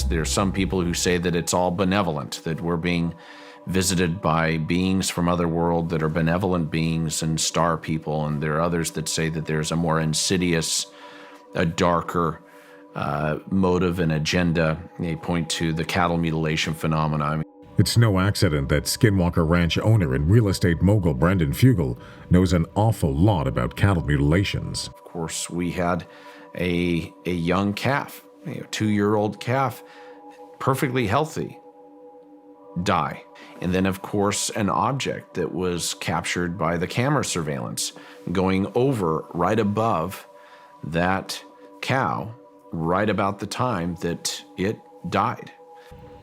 There's some people who say that it's all benevolent, that we're being visited by beings from other world that are benevolent beings and star people, and there are others that say that there's a more insidious, a darker motive and agenda. They point to the cattle mutilation phenomenon. It's no accident that Skinwalker Ranch owner and real estate mogul Brendan Fugel knows an awful lot about cattle mutilations. Of course, we had a young calf, a 2-year-old calf, perfectly healthy, die. And then, of course, an object that was captured by the camera surveillance going over right above that cow right about the time that it died.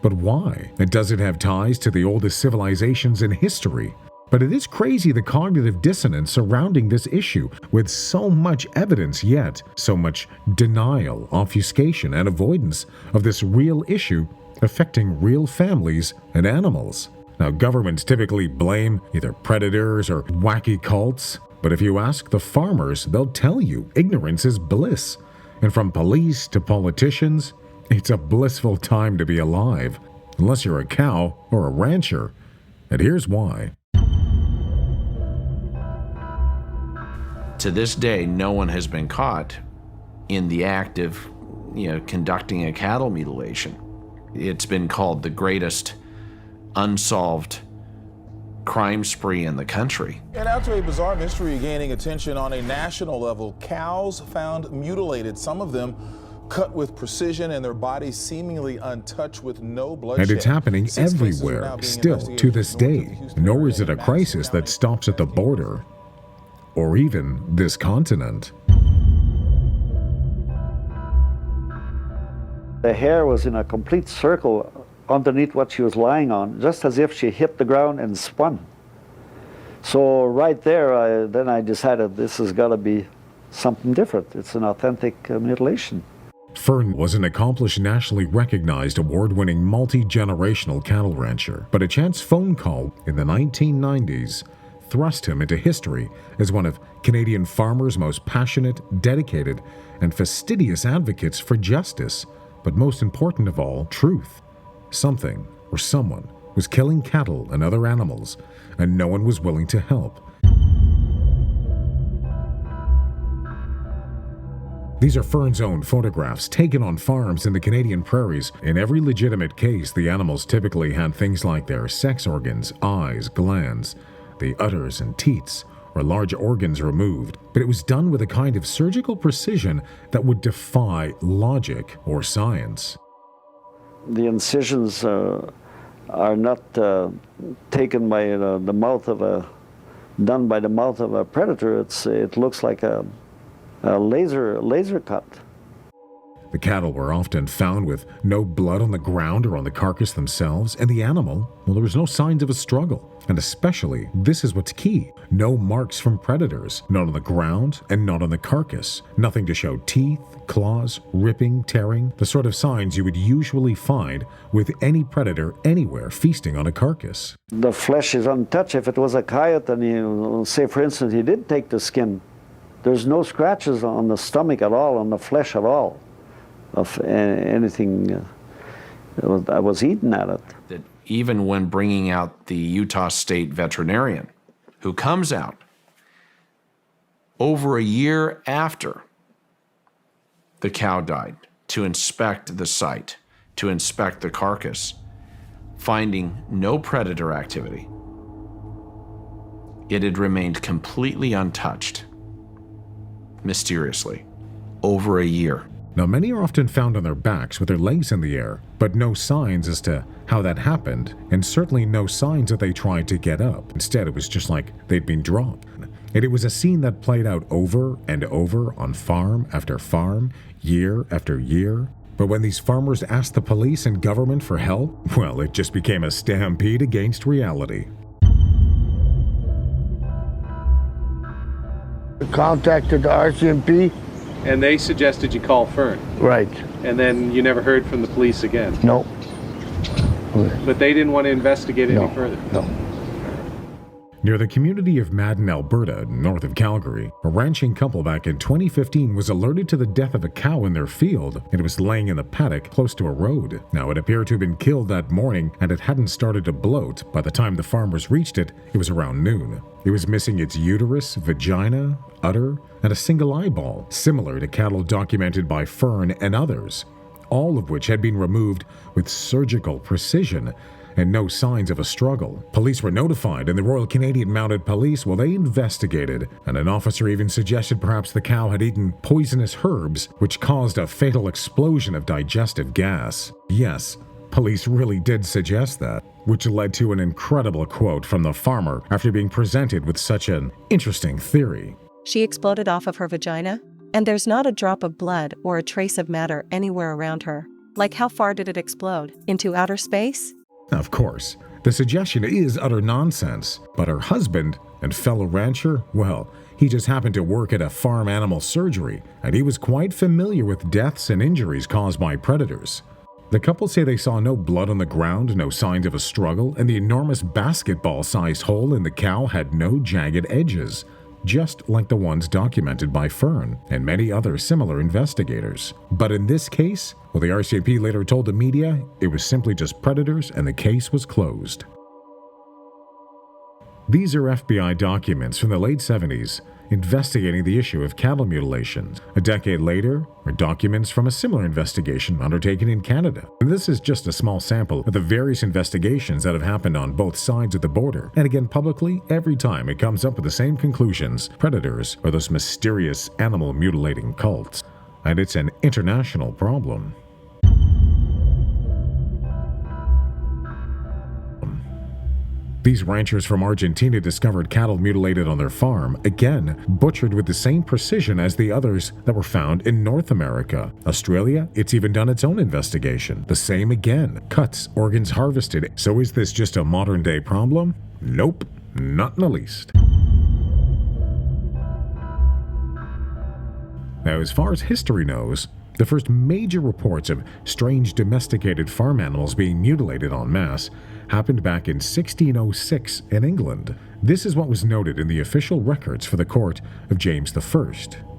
But why? And does it have ties to the oldest civilizations in history? But it is crazy the cognitive dissonance surrounding this issue, with so much evidence yet so much denial, obfuscation, and avoidance of this real issue affecting real families and animals. Now, governments typically blame either predators or wacky cults, but if you ask the farmers, they'll tell you ignorance is bliss. And from police to politicians, it's a blissful time to be alive, unless you're a cow or a rancher. And here's why. To this day, no one has been caught in the act of, conducting a cattle mutilation. It's been called the greatest unsolved crime spree in the country. And now to a bizarre mystery gaining attention on a national level. Cows found mutilated, some of them cut with precision and their bodies seemingly untouched with no bloodshed. And it's happening everywhere, still to this day. Nor is it a crisis that stops at the border or even this continent. The hair was in a complete circle underneath what she was lying on, just as if she hit the ground and spun. So right there, then I decided this has got to be something different. It's an authentic mutilation. Fern was an accomplished, nationally recognized, award-winning, multi-generational cattle rancher, but a chance phone call in the 1990s thrust him into history as one of Canadian farmers' most passionate, dedicated, and fastidious advocates for justice, but most important of all, truth. Something or someone was killing cattle and other animals, and no one was willing to help. These are Fern's own photographs taken on farms in the Canadian prairies. In every legitimate case, the animals typically had things like their sex organs, eyes, glands, the udders and teats, or large organs removed. But it was done with a kind of surgical precision that would defy logic or science. The incisions are not taken by the mouth of done by the mouth of a predator. It looks like a laser cut. The cattle were often found with no blood on the ground or on the carcass themselves, and the animal, well, there was no signs of a struggle. And especially, this is what's key, no marks from predators, not on the ground and not on the carcass. Nothing to show teeth, claws, ripping, tearing, the sort of signs you would usually find with any predator anywhere feasting on a carcass. The flesh is untouched. If it was a coyote and say for instance he did take the skin, there's no scratches on the stomach at all, on the flesh at all, of anything that was eaten at it. That even when bringing out the Utah State veterinarian, who comes out over a year after the cow died to inspect the site, to inspect the carcass, finding no predator activity, it had remained completely untouched, mysteriously, over a year. Now, many are often found on their backs with their legs in the air, but no signs as to how that happened, and certainly no signs that they tried to get up. Instead, it was just like they'd been dropped. And it was a scene that played out over and over on farm after farm, year after year. But when these farmers asked the police and government for help, well, it just became a stampede against reality. Contacted the RCMP. And they suggested you call Fern. Right. And then you never heard from the police again. No. But they didn't want to investigate any further. No. Near the community of Madden, Alberta, north of Calgary, a ranching couple back in 2015 was alerted to the death of a cow in their field, and it was laying in the paddock close to a road. Now, it appeared to have been killed that morning, and it hadn't started to bloat. By the time the farmers reached it, it was around noon. It was missing its uterus, vagina, udder, and a single eyeball, similar to cattle documented by Fern and others, all of which had been removed with surgical precision, and no signs of a struggle. Police were notified, and the Royal Canadian Mounted Police, well, they investigated, and an officer even suggested perhaps the cow had eaten poisonous herbs, which caused a fatal explosion of digestive gas. Yes, police really did suggest that, which led to an incredible quote from the farmer after being presented with such an interesting theory. She exploded off of her vagina, and there's not a drop of blood or a trace of matter anywhere around her. Like, how far did it explode? Into outer space? Of course, the suggestion is utter nonsense, but her husband and fellow rancher, well, he just happened to work at a farm animal surgery, and he was quite familiar with deaths and injuries caused by predators. The couple say they saw no blood on the ground, no signs of a struggle, and the enormous basketball-sized hole in the cow had no jagged edges, just like the ones documented by Fern and many other similar investigators. But in this case, well, the RCMP later told the media it was simply just predators and the case was closed. These are FBI documents from the late 70s investigating the issue of cattle mutilations. A decade later are documents from a similar investigation undertaken in Canada. And this is just a small sample of the various investigations that have happened on both sides of the border. And again, publicly, every time it comes up with the same conclusions: predators are those mysterious animal mutilating cults. And it's an international problem. These ranchers from Argentina discovered cattle mutilated on their farm, again, butchered with the same precision as the others that were found in North America. Australia, it's even done its own investigation. The same again. Cuts, organs harvested. So is this just a modern-day problem? Nope, not in the least. Now, as far as history knows, the first major reports of strange domesticated farm animals being mutilated en masse happened back in 1606 in England. This is what was noted in the official records for the court of James I.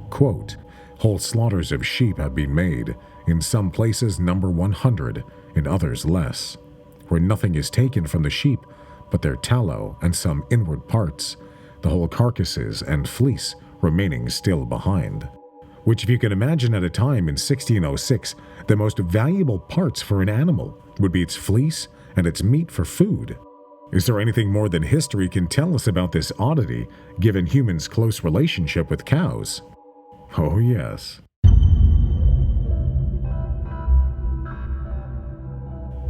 Quote, "Whole slaughters of sheep have been made, in some places number 100, in others less, where nothing is taken from the sheep but their tallow and some inward parts, the whole carcasses and fleece remaining still behind." Which, if you can imagine, at a time in 1606, the most valuable parts for an animal would be its fleece and its meat for food. Is there anything more than history can tell us about this oddity, given humans' close relationship with cows? Oh yes.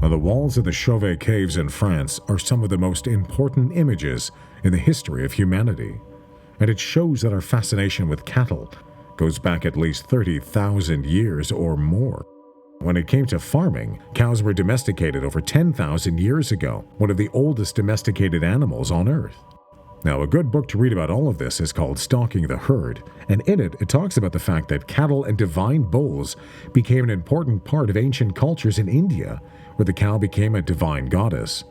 On the walls of the Chauvet Caves in France are some of the most important images in the history of humanity, and it shows that our fascination with cattle goes back at least 30,000 years or more. When it came to farming, cows were domesticated over 10,000 years ago, one of the oldest domesticated animals on Earth. Now, a good book to read about all of this is called Stalking the Herd, and in it talks about the fact that cattle and divine bulls became an important part of ancient cultures in India, where the cow became a divine goddess.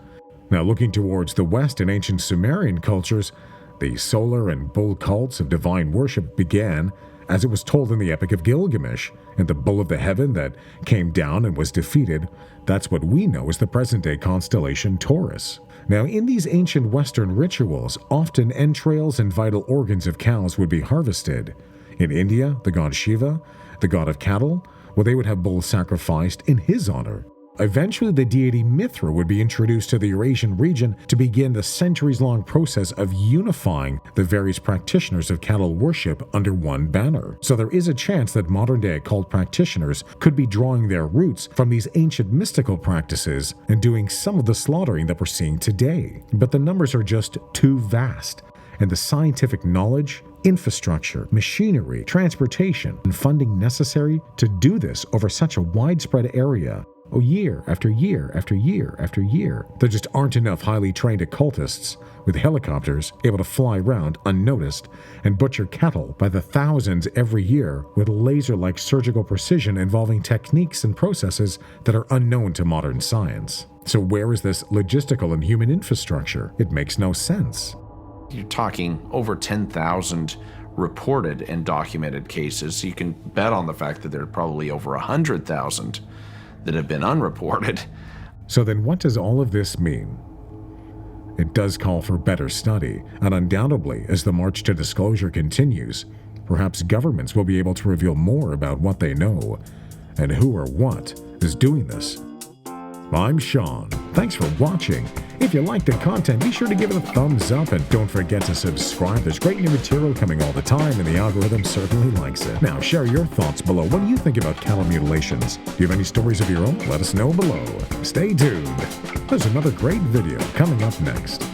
Now, looking towards the west in ancient Sumerian cultures, the solar and bull cults of divine worship began, as it was told in the Epic of Gilgamesh, and the bull of the heaven that came down and was defeated. That's what we know as the present-day constellation Taurus. Now, in these ancient Western rituals, often entrails and vital organs of cows would be harvested. In India, the god Shiva, the god of cattle, well, they would have bulls sacrificed in his honor. Eventually, the deity Mithra would be introduced to the Eurasian region to begin the centuries-long process of unifying the various practitioners of cattle worship under one banner. So there is a chance that modern-day occult practitioners could be drawing their roots from these ancient mystical practices and doing some of the slaughtering that we're seeing today. But the numbers are just too vast, and the scientific knowledge, infrastructure, machinery, transportation, and funding necessary to do this over such a widespread area, year after year after year after year, there just aren't enough highly trained occultists with helicopters able to fly around unnoticed and butcher cattle by the thousands every year with laser-like surgical precision involving techniques and processes that are unknown to modern science. So where is this logistical and human infrastructure? It makes no sense. You're talking over 10,000 reported and documented cases. So you can bet on the fact that there are probably over 100,000 that have been unreported. So then what does all of this mean? It does call for better study, and undoubtedly, as the march to disclosure continues, perhaps governments will be able to reveal more about what they know and who or what is doing this. I'm Shawn. Thanks for watching. If you like the content, be sure to give it a thumbs up and don't forget to subscribe. There's great new material coming all the time and the algorithm certainly likes it. Now share your thoughts below. What do you think about cattle mutilations? Do you have any stories of your own? Let us know below. Stay tuned. There's another great video coming up next.